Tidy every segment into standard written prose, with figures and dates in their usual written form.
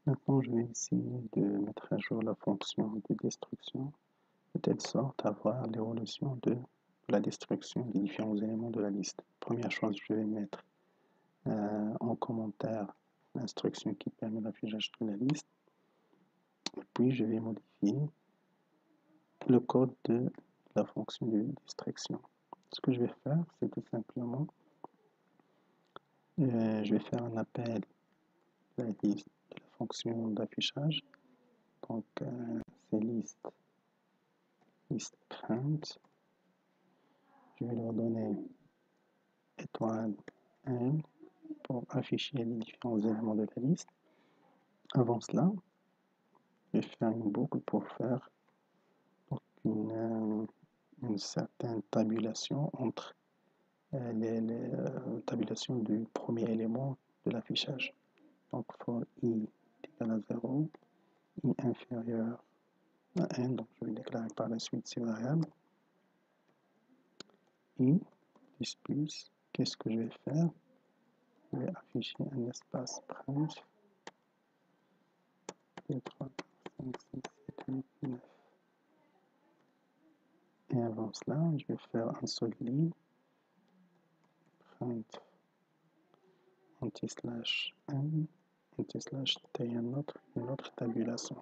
Maintenant, je vais essayer de mettre à jour la fonction de destruction de telle sorte à voir l'évolution de la destruction des différents éléments de la liste. Première chose, je vais mettre en commentaire l'instruction qui permet l'affichage de la liste. Et puis, je vais modifier le code de la fonction de destruction. Ce que je vais faire, c'est tout simplement, je vais faire un appel à la liste de la fonction d'affichage. Donc, c'est list print. Je vais leur donner étoile N pour afficher les différents éléments de la liste. Avant cela, je vais faire une boucle pour faire une certaine tabulation entre les tabulations du premier élément de l'affichage. Donc, for i est égal à 0, i inférieur à n, donc je vais déclarer par la suite ces variables. I plus, qu'est-ce que je vais faire? Je vais afficher un espace print. 2, 3, 4, 5, 6, 7, 8, 9. Et avant cela, je vais faire un seul lit, print anti-slash n, anti-slash une autre tabulation.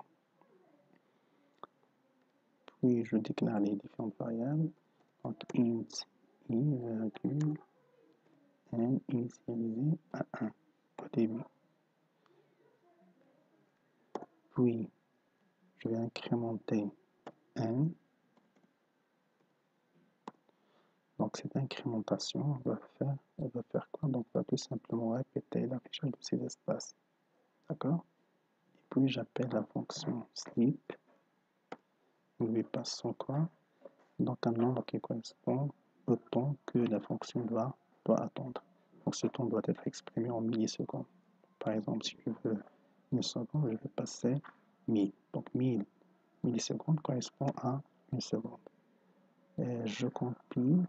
Puis je déclare les différentes variables. Donc int i virgule n initialisé à 1 au début. Puis je vais incrémenter n. Donc cette incrémentation va faire quoi? Donc va tout simplement répéter l'affichage de ces espaces. D'accord? Et puis j'appelle la fonction sleep. Je lui passe son quoi? Donc un nombre qui correspond au temps que la fonction doit attendre. Donc ce temps doit être exprimé en millisecondes. Par exemple, si je veux une seconde, je vais passer 1000. Donc 1000 millisecondes correspond à une seconde. Et je compile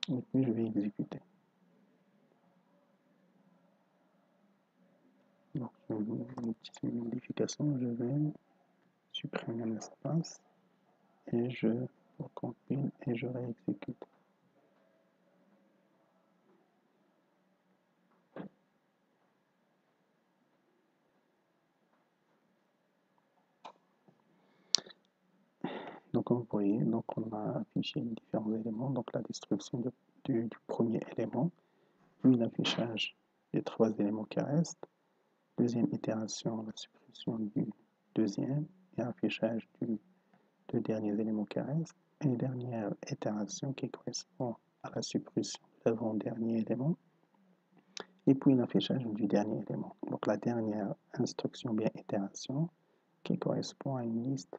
et puis je vais exécuter. Donc une petite modification, je vais supprimer un espace et je recompile et je réexécute. Donc, comme vous voyez, donc on a affiché les différents éléments, donc la destruction du premier élément, puis l'affichage des 3 éléments qui restent, deuxième itération, la suppression du deuxième, et affichage du 2 derniers éléments qui restent, et dernière itération qui correspond à la suppression de l'avant-dernier élément, et puis l'affichage du dernier élément. Donc la dernière instruction, bien itération, qui correspond à une liste